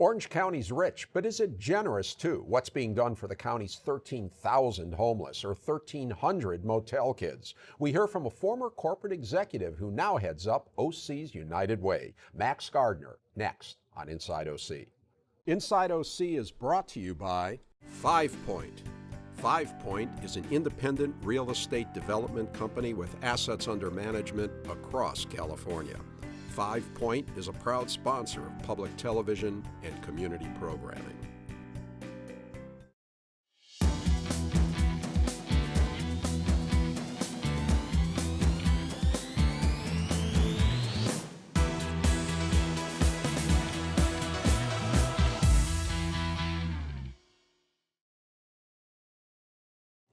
Orange County's rich, but is it generous too? What's being done for the county's 13,000 homeless or 1,300 motel kids? We hear from a former corporate executive who now heads up OC's United Way. Max Gardner, next on Inside OC. Inside OC is brought to you by 5 Point. 5 Point is an independent real estate development company with assets under management across California. 5 Point is a proud sponsor of public television and community programming.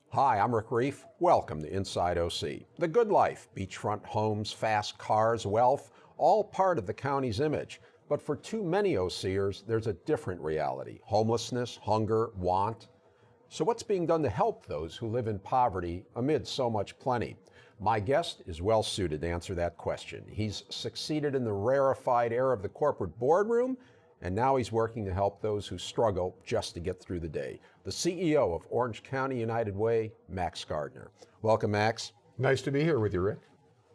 Hi, I'm Rick Reiff. Welcome to Inside OC. The good life, beachfront homes, fast cars, wealth, all part of the county's image. But for too many OCers, there's a different reality: homelessness, hunger, want. So what's being done to help those who live in poverty amid so much plenty? My guest is well suited to answer that question. He's succeeded in the rarefied air of the corporate boardroom, and now he's working to help those who struggle just to get through the day. The CEO of Orange County United Way, Max Gardner. Welcome, Max. Nice to be here with you, Rick.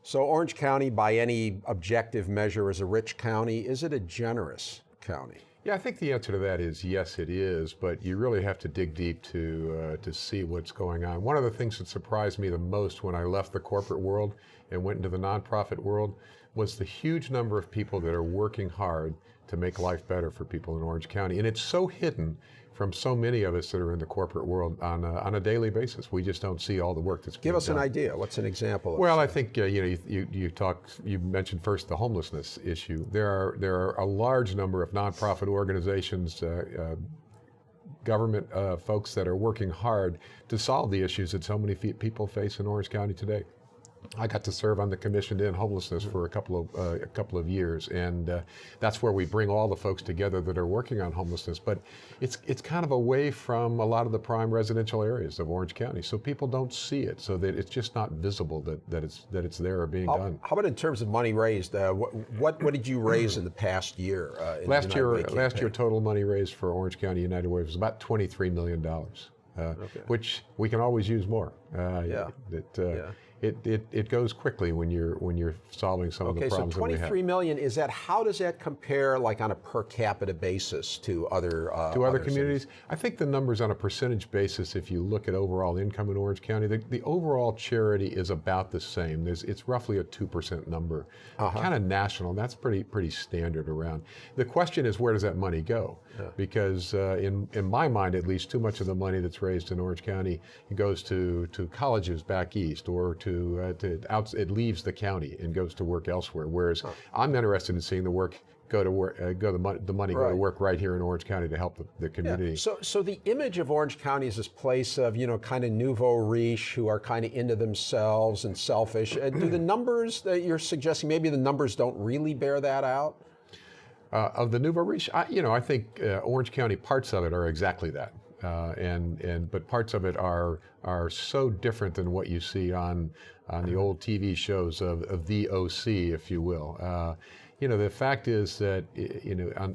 So Orange County, by any objective measure, is a rich county. Is it a generous county? Yeah, I think the answer to that is yes, it is, but you really have to dig deep to see what's going on. One of the things that surprised me the most when I left the corporate world and went into the nonprofit world was the huge number of people that are working hard to make life better for people in Orange County. And it's so hidden from so many of us that are in the corporate world on a daily basis. We just don't see all the work that's being done. Give us an idea. What's an example? Well, I think you mentioned first the homelessness issue. There are a large number of nonprofit organizations, government folks that are working hard to solve the issues that so many people face in Orange County today. I got to serve on the commission to end homelessness for a couple of years, and that's where we bring all the folks together that are working on homelessness. But it's kind of away from a lot of the prime residential areas of Orange County, so people don't see it, so that it's just not visible that it's there or being done. How about in terms of money raised? What did you raise in the past year? Last year, total money raised for Orange County United Way was about $23 million, which we can always use more. It goes quickly when you're solving some of the problems that we have. Okay, so $23 million, how does that compare, like on a per capita basis, to other communities? cities? I think the numbers on a percentage basis, if you look at overall income in Orange County, the overall charity is about the same. It's roughly a 2% number, kind of national. That's pretty standard around. The question is, where does that money go? Because in my mind, at least, too much of the money that's raised in Orange County goes to colleges back east, or it leaves the county and goes to work elsewhere. Whereas I'm interested in seeing the work go to work right here in Orange County to help the community. Yeah. So the image of Orange County is this place of kind of nouveau riche who are kind of into themselves and selfish. Do the numbers that you're suggesting, maybe the numbers don't really bear that out? Of the nouveau riche, I think Orange County, parts of it are exactly that. But parts of it are so different than what you see on the old TV shows of the OC, if you will. The fact is that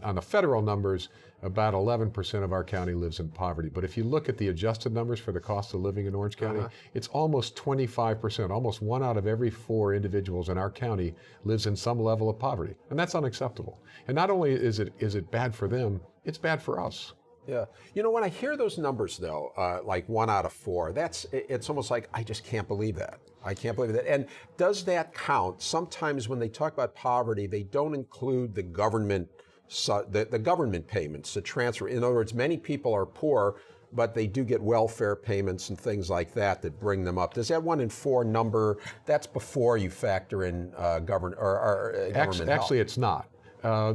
on the federal numbers, about 11% of our county lives in poverty. But if you look at the adjusted numbers for the cost of living in Orange County, it's almost 25%. Almost 1 out of every 4 individuals in our county lives in some level of poverty, and that's unacceptable. And not only is it bad for them, it's bad for us. Yeah. When I hear those numbers, though, like 1 out of 4, it's almost like, I just can't believe that. I can't believe that. And does that count? Sometimes when they talk about poverty, they don't include the government payments, the transfer. In other words, many people are poor, but they do get welfare payments and things like that bring them up. Does that 1 in 4 number, that's before you factor in government help? Actually, it's not.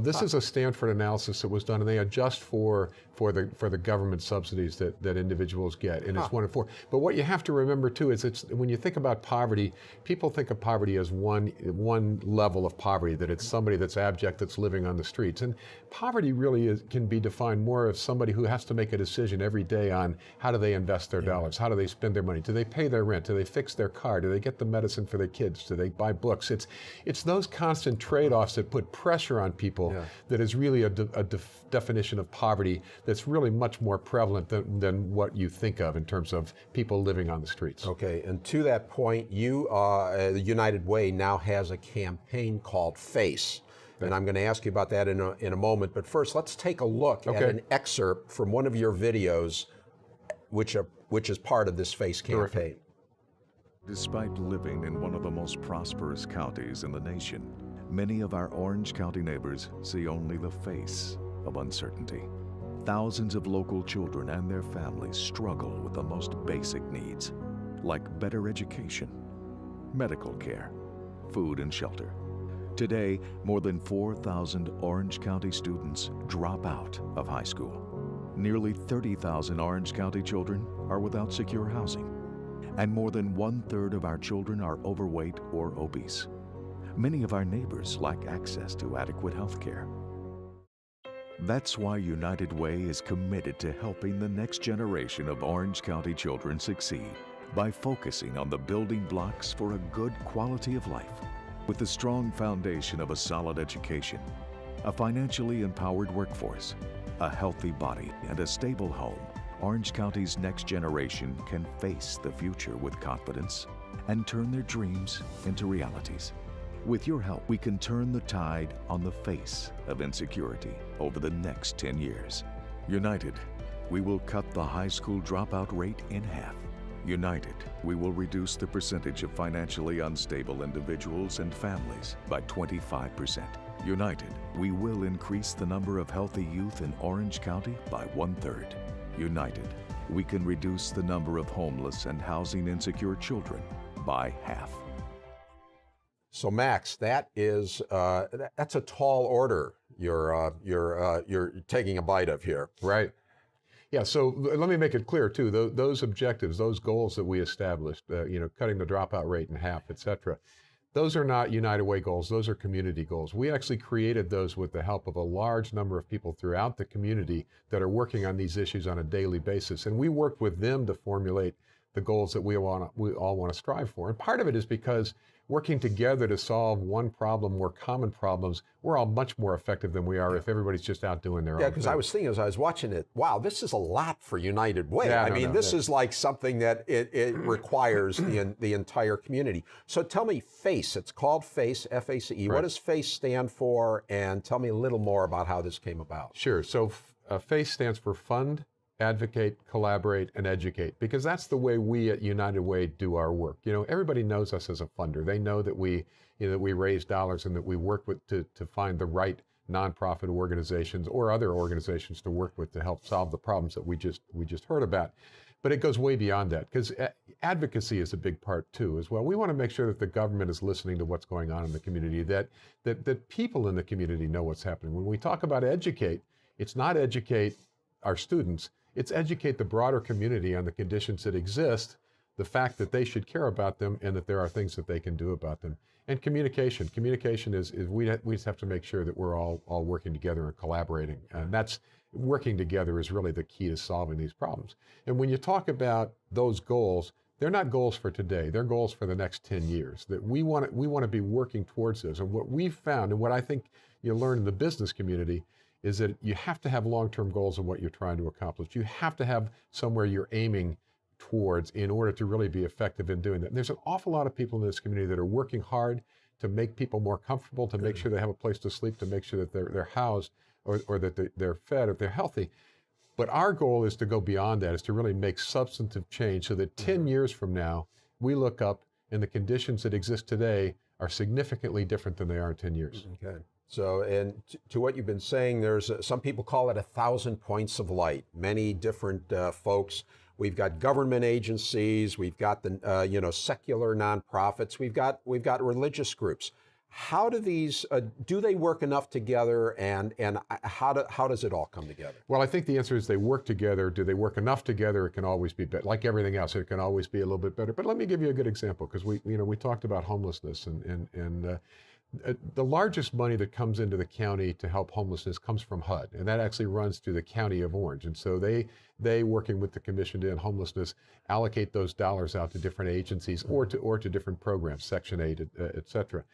This is a Stanford analysis that was done, and they adjust for the government subsidies that individuals get, and it's 1 in 4. But what you have to remember too is when you think about poverty, people think of poverty as one level of poverty, that it's somebody that's abject, that's living on the streets. And poverty really can be defined more as somebody who has to make a decision every day on how do they invest their dollars, how do they spend their money, do they pay their rent, do they fix their car, do they get the medicine for their kids, do they buy books. It's those constant trade-offs that put pressure on of people that is really a definition of poverty that's really much more prevalent than what you think of in terms of people living on the streets. Okay, and to that point, the United Way now has a campaign called FACE. And I'm going to ask you about that in a moment. But first, let's take a look at an excerpt from one of your videos, which is part of this FACE campaign. Terrific. Despite living in one of the most prosperous counties in the nation, many of our Orange County neighbors see only the face of uncertainty. Thousands of local children and their families struggle with the most basic needs, like better education, medical care, food and shelter. Today, more than 4,000 Orange County students drop out of high school. Nearly 30,000 Orange County children are without secure housing, and more than 1/3 of our children are overweight or obese. Many of our neighbors lack access to adequate health care. That's why United Way is committed to helping the next generation of Orange County children succeed by focusing on the building blocks for a good quality of life. With the strong foundation of a solid education, a financially empowered workforce, a healthy body, and a stable home, Orange County's next generation can face the future with confidence and turn their dreams into realities. With your help, we can turn the tide on the face of insecurity over the next 10 years. United, we will cut the high school dropout rate in half. United, we will reduce the percentage of financially unstable individuals and families by 25%. United, we will increase the number of healthy youth in Orange County by 1/3. United, we can reduce the number of homeless and housing insecure children by half. So Max, that's a tall order you're taking a bite of here. Right. Yeah, so let me make it clear too, those objectives, those goals that we established, cutting the dropout rate in half, et cetera, those are not United Way goals, those are community goals. We actually created those with the help of a large number of people throughout the community that are working on these issues on a daily basis. And we worked with them to formulate the goals that we all want to strive for. And part of it is because working together to solve one problem, more common problems, we're all much more effective than we are if everybody's just out doing their own thing. Yeah, because I was thinking as I was watching it, wow, this is a lot for United Way. This is like something that it requires the entire community. So tell me, FACE, it's called FACE, F-A-C-E. Right. What does FACE stand for? And tell me a little more about how this came about. Sure, so FACE stands for Fund, Advocate, Collaborate, and Educate, because that's the way we at United Way do our work. Everybody knows us as a funder. They know that we raise dollars and that we work with to find the right nonprofit organizations or other organizations to work with to help solve the problems that we just heard about. But it goes way beyond that, because advocacy is a big part too as well. We want to make sure that the government is listening to what's going on in the community, that people in the community know what's happening. When we talk about educate, it's not educate our students, it's educate the broader community on the conditions that exist, the fact that they should care about them, and that there are things that they can do about them. And communication. Communication is we just have to make sure that we're all working together and collaborating. And that's working together is really the key to solving these problems. And when you talk about those goals, they're not goals for today. They're goals for the next 10 years. That we want to be working towards this. And what we've found, and what I think you learn in the business community, is that you have to have long-term goals of what you're trying to accomplish. You have to have somewhere you're aiming towards in order to really be effective in doing that. And there's an awful lot of people in this community that are working hard to make people more comfortable, to make sure they have a place to sleep, to make sure that they're housed or that they're fed, or they're healthy. But our goal is to go beyond that, is to really make substantive change so that 10 years from now, we look up and the conditions that exist today are significantly different than they are in 10 years. Okay. So, and to what you've been saying, there's some people call it 1,000 points of light. Many different folks. We've got government agencies. We've got the secular nonprofits. We've got religious groups. How do these do they work enough together, and how does it all come together? Well, I think the answer is they work together. Do they work enough together? It can always be better. Like everything else, it can always be a little bit better. But let me give you a good example, because we talked about homelessness and the largest money that comes into the county to help homelessness comes from HUD, and that actually runs through the County of Orange. And so they working with the Commission to End Homelessness, allocate those dollars out to different agencies or to different programs, Section 8, et cetera.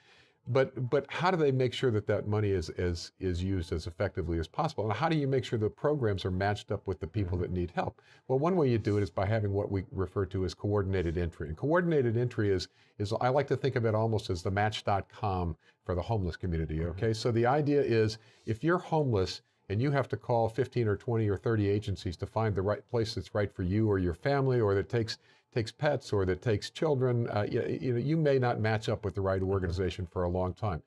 But how do they make sure that that money is used as effectively as possible? And how do you make sure the programs are matched up with the people that need help? Well, one way you do it is by having what we refer to as coordinated entry. And coordinated entry is I like to think of it almost as the Match.com for the homeless community, okay? So the idea is if you're homeless and you have to call 15 or 20 or 30 agencies to find the right place that's right for you or your family, or that takes pets, or that takes children, you may not match up with the right organization for a long time.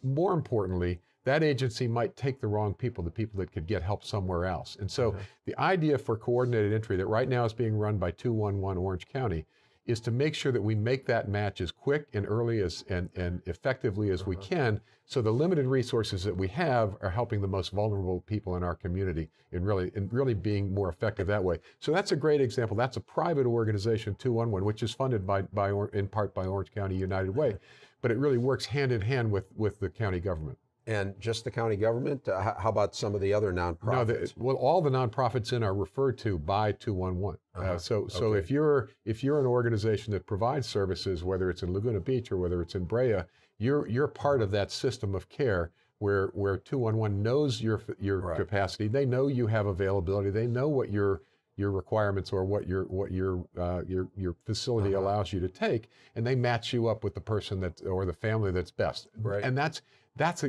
More importantly, that agency might take the wrong people, the people that could get help somewhere else. And so the idea for coordinated entry that right now is being run by 211 Orange County is to make sure that we make that match as quick and early and effectively as we can, so the limited resources that we have are helping the most vulnerable people in our community and really being more effective that way. So that's a great example. That's a private organization, 211, which is funded in part by Orange County United Way, but it really works hand in hand with the county government. And just the county government? How about some of the other nonprofits? No, all the nonprofits are referred to by 211. So if you're an organization that provides services, whether it's in Laguna Beach or whether it's in Brea, you're part of that system of care where 211 knows your capacity. They know you have availability. They know what your requirements or what your facility allows you to take, and they match you up with the person or the family that's best. Right. And that's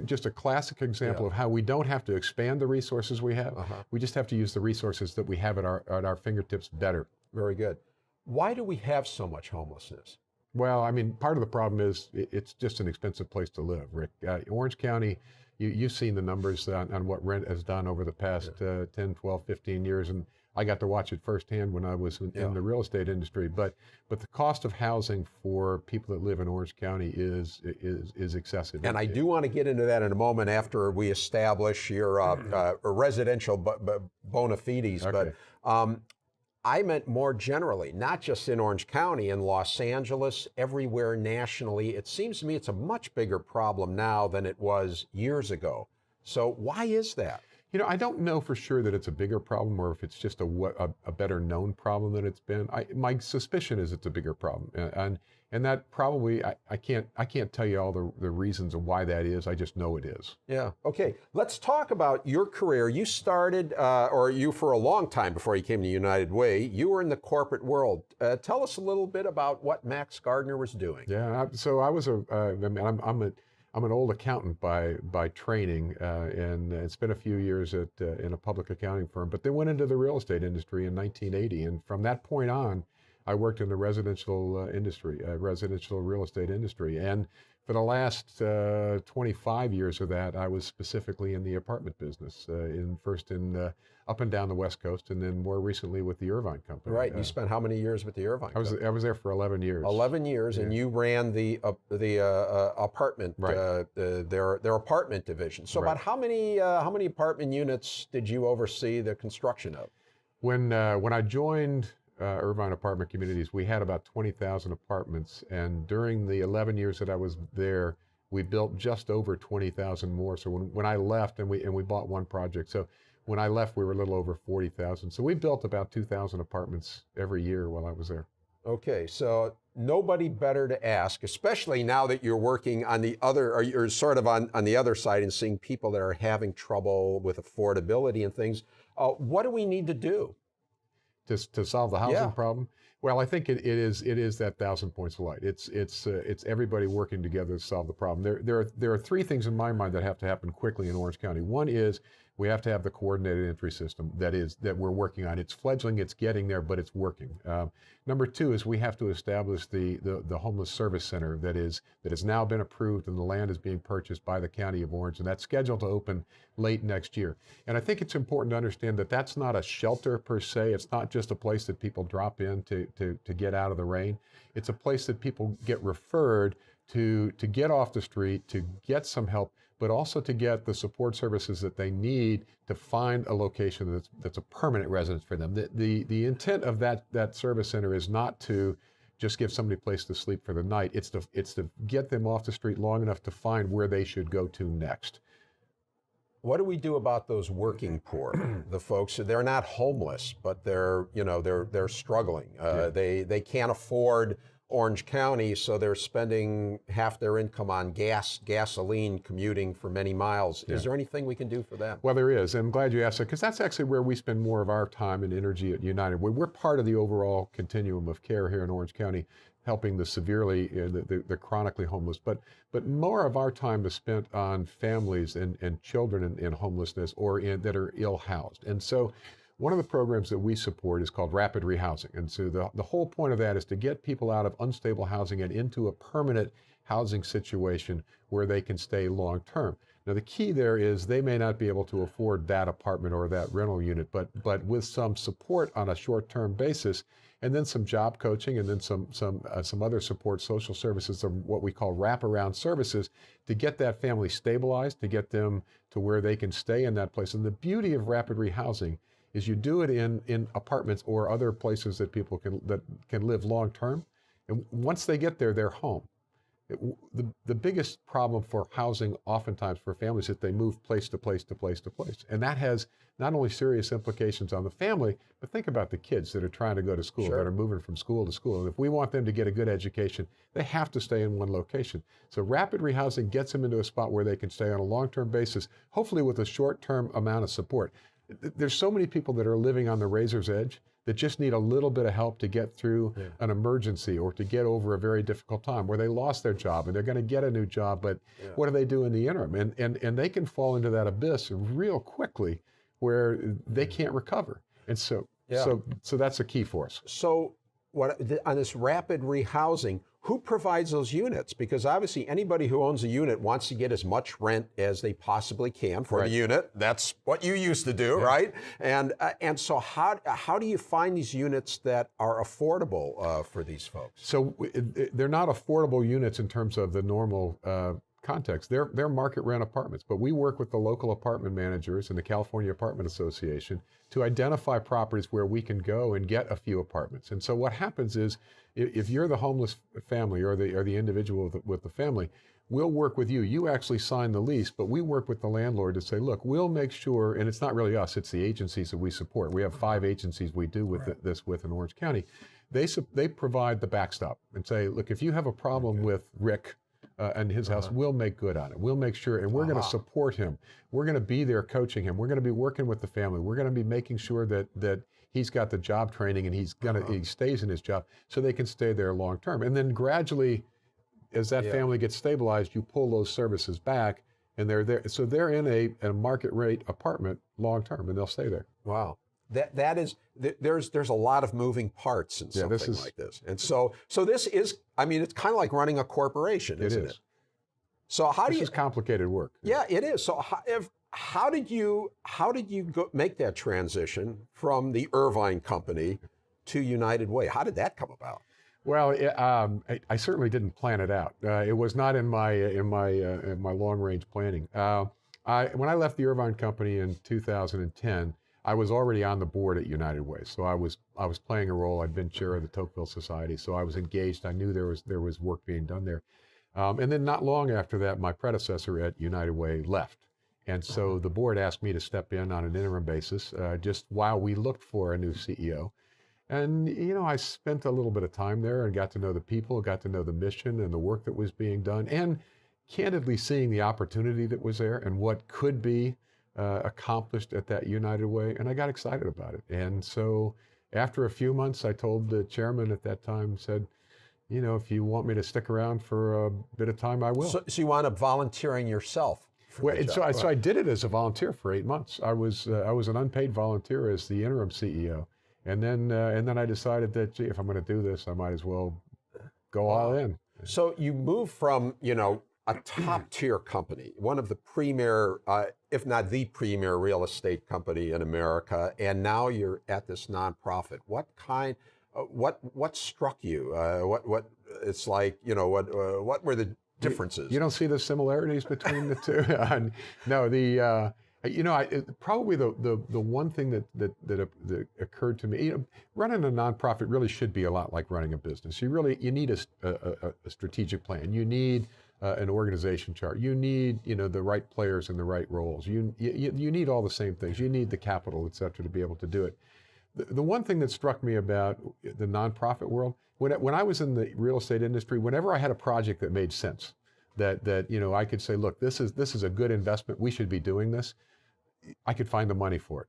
just a classic example of how we don't have to expand the resources we have. We just have to use the resources that we have at our fingertips better. Very good. Why do we have so much homelessness? Well, I mean, part of the problem is it's just an expensive place to live, Rick. Orange County, you've seen the numbers on what rent has done over the past 10, 12, 15 years, and I got to watch it firsthand when I was in the real estate industry. But the cost of housing for people that live in Orange County is excessive. And I do want to get into that in a moment after we establish your residential bona fides. Okay. But I meant more generally, not just in Orange County, in Los Angeles, everywhere nationally. It seems to me it's a much bigger problem now than it was years ago. So why is that? I don't know for sure that it's a bigger problem or if it's just a better known problem than it's been. My suspicion is it's a bigger problem, and that probably I can't tell you all the reasons of why that is. I just know it is. Yeah. Okay. Let's talk about your career. You started, or you for a long time before you came to United Way. You were in the corporate world. Tell us a little bit about what Max Gardner was doing. Yeah. So I was I'm an old accountant by training, and spent a few years in a public accounting firm, but then went into the real estate industry in 1980. And from that point on, I worked in the residential real estate industry. And for the last 25 years of that, I was specifically in the apartment business, first in up and down the West Coast, and then more recently with the Irvine Company. Right. You spent how many years with the Irvine Company? I was there for 11 years. 11 years, and you ran the apartment, their apartment division. So about how many apartment units did you oversee the construction of? When I joined Irvine Apartment Communities, we had about 20,000 apartments, and during the 11 years that I was there, we built just over 20,000 more. So when I left, and we bought one project, so when I left, we were a little over 40,000. So we built about 2,000 apartments every year while I was there. Okay, so nobody better to ask, especially now that you're working on the other, or you're sort of on the other side and seeing people that are having trouble with affordability and things. What do we need to do to solve the housing problem? Well, I think it is that 1,000 points of light. It's everybody working together to solve the problem. There are three things in my mind that have to happen quickly in Orange County. One is we have to have the coordinated entry system that we're working on. It's fledgling, it's getting there, but it's working. Number two is we have to establish the homeless service center that has now been approved, and the land is being purchased by the County of Orange, and that's scheduled to open late next year. And I think it's important to understand that that's not a shelter per se. It's not just a place that people drop in to get out of the rain. It's a place that people get referred to get off the street, to get some help, but also to get the support services that they need to find a location that's a permanent residence for them. The intent of that service center is not to just give somebody a place to sleep for the night. It's to get them off the street long enough to find where they should go to next. What do we do about those working poor, the folks? They're not homeless, but they're struggling. They can't afford Orange County, so they're spending half their income on gasoline, commuting for many miles. Is there anything we can do for them? Well, there is. I'm glad you asked that, because that's actually where we spend more of our time and energy at United. We're part of the overall continuum of care here in Orange County, helping the severely, the chronically homeless. But more of our time is spent on families and children in homelessness or that are ill-housed. And so one of the programs that we support is called rapid rehousing. And so the whole point of that is to get people out of unstable housing and into a permanent housing situation where they can stay long-term. Now, the key there is they may not be able to afford that apartment or that rental unit, but with some support on a short-term basis, and then some job coaching, and then some other support, social services, or what we call wraparound services, to get that family stabilized, to get them to where they can stay in that place. And the beauty of rapid rehousing is you do it in apartments or other places that people can live long-term, and once they get there, they're home. The biggest problem for housing oftentimes for families is that they move place to place to place to place. And that has not only serious implications on the family, but think about the kids that are trying to go to school, that are moving from school to school. And if we want them to get a good education, they have to stay in one location. So rapid rehousing gets them into a spot where they can stay on a long-term basis, hopefully with a short-term amount of support. There's so many people that are living on the razor's edge that just need a little bit of help to get through an emergency or to get over a very difficult time where they lost their job and they're going to get a new job, but what do they do in the interim? And they can fall into that abyss real quickly where they can't recover. And so that's a key for us. So on this rapid rehousing, who provides those units? Because obviously anybody who owns a unit wants to get as much rent as they possibly can for the unit. That's what you used to do, right? And so how do you find these units that are affordable for these folks? So they're not affordable units in terms of the normal context. They're market rent apartments, but we work with the local apartment managers and the California Apartment Association to identify properties where we can go and get a few apartments. And so what happens is, if you're the homeless family or the individual with the family, we'll work with you. You actually sign the lease, but we work with the landlord to say, look, we'll make sure, and it's not really us, it's the agencies that we support. We have 5 agencies we do with this with in Orange County. They provide the backstop and say, look, if you have a problem with Rick and his house, we'll make good on it. We'll make sure, and we're going to support him. We're going to be there coaching him. We're going to be working with the family. We're going to be making sure that he's got the job training and he stays in his job so they can stay there long term. And then gradually, as that family gets stabilized, you pull those services back and they're there. So they're in a market rate apartment long term and they'll stay there. Wow. That is, there's a lot of moving parts in something like this. And so this is, I mean, it's kind of like running a corporation, isn't it? So how do you? This is complicated work. Yeah, it is. So how did you make that transition from the Irvine Company to United Way? How did that come about? Well, I certainly didn't plan it out. It was not in my long range planning. When I left the Irvine Company in 2010. I was already on the board at United Way, so I was playing a role. I'd been chair of the Tocqueville Society, so I was engaged. I knew there was work being done there, and then not long after that, my predecessor at United Way left, and so the board asked me to step in on an interim basis, just while we looked for a new CEO. And I spent a little bit of time there and got to know the people, got to know the mission and the work that was being done, and candidly seeing the opportunity that was there and what could be accomplished at that United Way, and I got excited about it. And so after a few months, I told the chairman at that time, said, if you want me to stick around for a bit of time, I will. So you wound up volunteering yourself? So I did it as a volunteer for 8 months. I was an unpaid volunteer as the interim CEO, and then I decided that, gee, if I'm going to do this, I might as well go all in. So you moved from a top-tier company, one of the premier, if not the premier real estate company in America, and now you're at this nonprofit. What struck you? What it's like, what were the differences? You don't see the similarities between the two? No, probably the one thing that occurred to me, running a nonprofit really should be a lot like running a business. You need a strategic plan. You need an organization chart. You need, the right players in the right roles. You need all the same things. You need the capital, et cetera, to be able to do it. The one thing that struck me about the nonprofit world, when I was in the real estate industry, whenever I had a project that made sense, that I could say, look, this is a good investment, we should be doing this, I could find the money for it.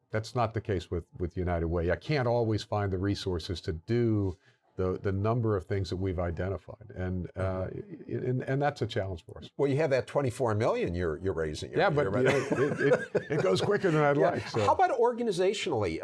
That's not the case with United Way. I can't always find the resources to do the number of things that we've identified, and that's a challenge for us. Well, you have that 24 million you're raising. Yeah, but it goes quicker than I'd like. So. How about organizationally?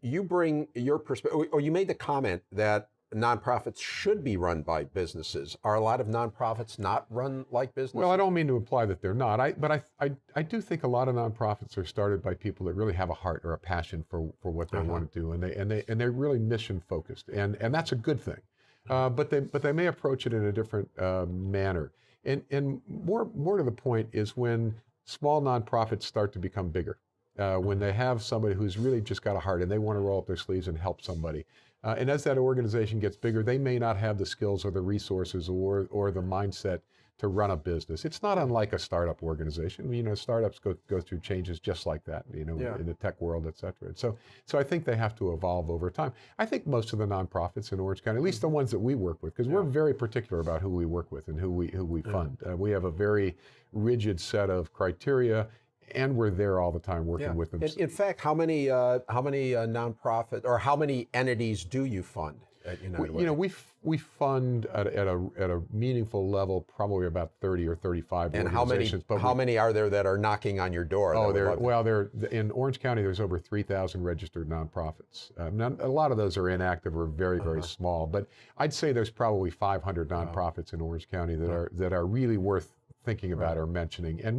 You bring your perspective, or you made the comment that nonprofits should be run by businesses. Are a lot of nonprofits not run like businesses? Well, I don't mean to imply that they're not. I do think a lot of nonprofits are started by people that really have a heart or a passion for what they want to do, and they're really mission focused, and that's a good thing. But they may approach it in a different manner. And more to the point is when small nonprofits start to become bigger. When they have somebody who's really just got a heart and they want to roll up their sleeves and help somebody. And as that organization gets bigger, they may not have the skills or the resources or the mindset to run a business. It's not unlike a startup organization. Startups go through changes just like that, in the tech world, et cetera. And so I think they have to evolve over time. I think most of the nonprofits in Orange County, at least the ones that we work with, because we're very particular about who we work with and who we fund. We have a very rigid set of criteria. And we're there all the time working with them. In fact, how many nonprofit or how many entities do you fund at United Way? We fund at a meaningful level probably about 30 or 35 and organizations. How many are there that are knocking on your door? There in Orange County. There's over 3,000 registered nonprofits. A lot of those are inactive or very very small. But I'd say there's probably 500 nonprofits in Orange County that are really worth thinking about or mentioning. And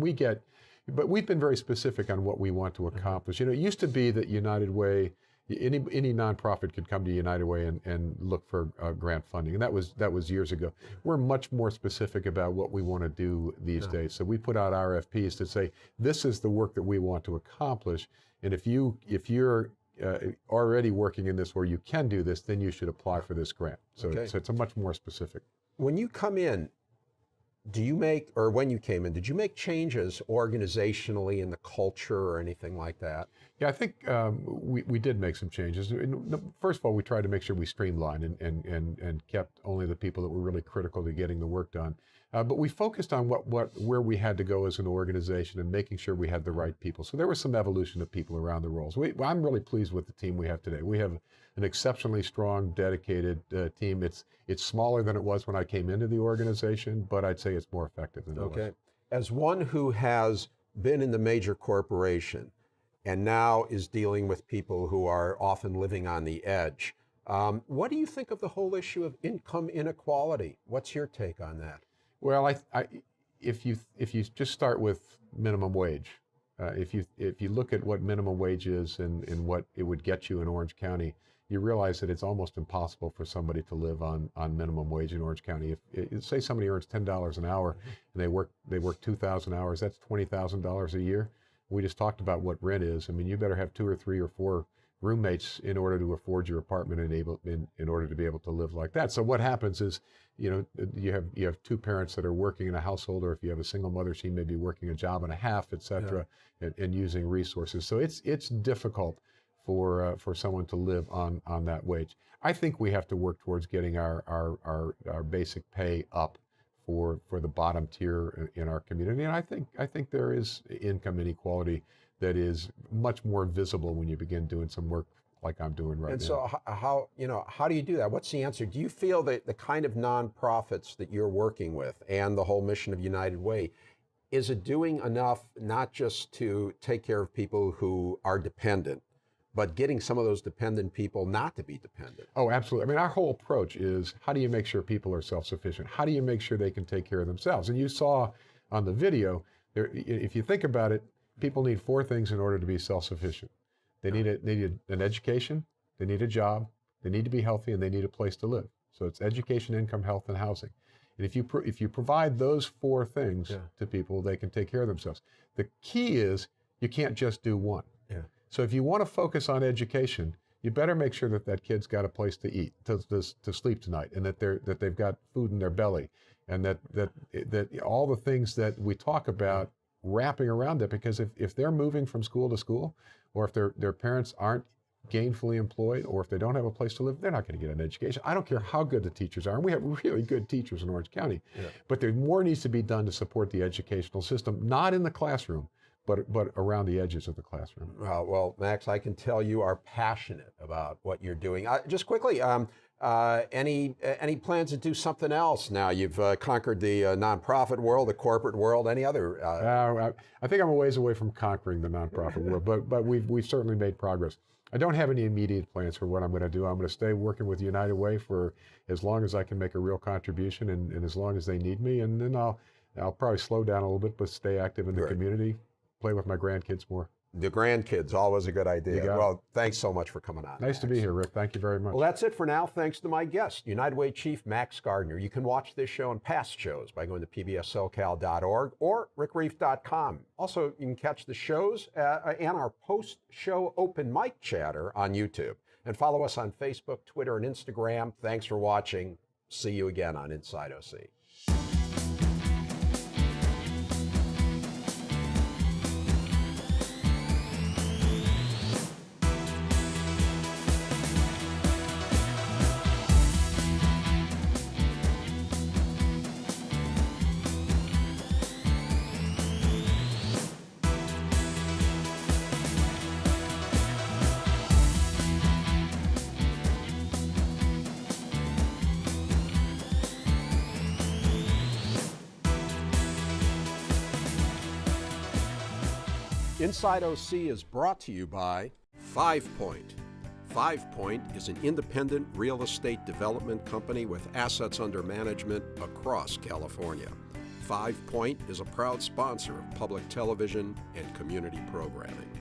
But we've been very specific on what we want to accomplish. It used to be that United Way, any nonprofit could come to United Way and look for grant funding, and that was years ago. We're much more specific about what we want to do these days. So we put out RFPs to say this is the work that we want to accomplish, and if you're already working in this where you can do this, then you should apply for this grant. So it's a much more specific. When you come in, when you came in, did you make changes organizationally in the culture or anything like that? Yeah, I think we did make some changes. First of all, we tried to make sure we streamlined and kept only the people that were really critical to getting the work done. But we focused on where we had to go as an organization and making sure we had the right people. So there was some evolution of people around the roles. I'm really pleased with the team we have today. We have an exceptionally strong, dedicated team. It's smaller than it was when I came into the organization, but I'd say it's more effective than it was. As one who has been in the major corporation and now is dealing with people who are often living on the edge, what do you think of the whole issue of income inequality? What's your take on that? Well, if you just start with minimum wage, if you look at what minimum wage is and what it would get you in Orange County, you realize that it's almost impossible for somebody to live on minimum wage in Orange County. If say somebody earns $10 an hour and they work 2,000 hours, that's $20,000 a year. We just talked about what rent is. I mean, you better have 2 or 3 or 4 roommates in order to afford your apartment and in order to be able to live like that. So what happens is, you have 2 parents that are working in a household, or if you have a single mother, she may be working a job and a half, et cetera, and using resources. So it's difficult for someone to live on that wage. I think we have to work towards getting our basic pay up for the bottom tier in our community. And I think there is income inequality that is much more visible when you begin doing some work like I'm doing right now. And so how do you do that? What's the answer? Do you feel that the kind of nonprofits that you're working with and the whole mission of United Way, is it doing enough not just to take care of people who are dependent, but getting some of those dependent people not to be dependent? Oh, absolutely. I mean, our whole approach is, how do you make sure people are self-sufficient? How do you make sure they can take care of themselves? And you saw on the video, if you think about it, people need 4 things in order to be self-sufficient. They need an education, they need a job, they need to be healthy, and they need a place to live. So it's education, income, health, and housing. And if you provide those 4 things to people, they can take care of themselves. The key is you can't just do one. So if you want to focus on education, you better make sure that kid's got a place to eat, to sleep tonight, and that they've got food in their belly, and that all the things that we talk about wrapping around it, because if they're moving from school to school, or if their parents aren't gainfully employed, or if they don't have a place to live, they're not going to get an education. I don't care how good the teachers are, and we have really good teachers in Orange County, but there more needs to be done to support the educational system, not in the classroom, but around the edges of the classroom. Well, Max, I can tell you are passionate about what you're doing. Just quickly, any plans to do something else now? You've conquered the nonprofit world, the corporate world. Any other? I think I'm a ways away from conquering the nonprofit world, but we've certainly made progress. I don't have any immediate plans for what I'm going to do. I'm going to stay working with United Way for as long as I can make a real contribution, and as long as they need me, and then I'll probably slow down a little bit, but stay active in the community, play with my grandkids more. The grandkids, always a good idea. Well, thanks so much for coming on. Nice to be here, Rick. Thank you very much. Well, that's it for now. Thanks to my guest, United Way Chief Max Gardner. You can watch this show and past shows by going to PSBSocal.org or rickreiff.com. Also, you can catch the shows and our post-show open mic chatter on YouTube. And follow us on Facebook, Twitter, and Instagram. Thanks for watching. See you again on Inside OC. Inside OC is brought to you by 5 Point. 5 Point is an independent real estate development company with assets under management across California. 5 Point is a proud sponsor of public television and community programming.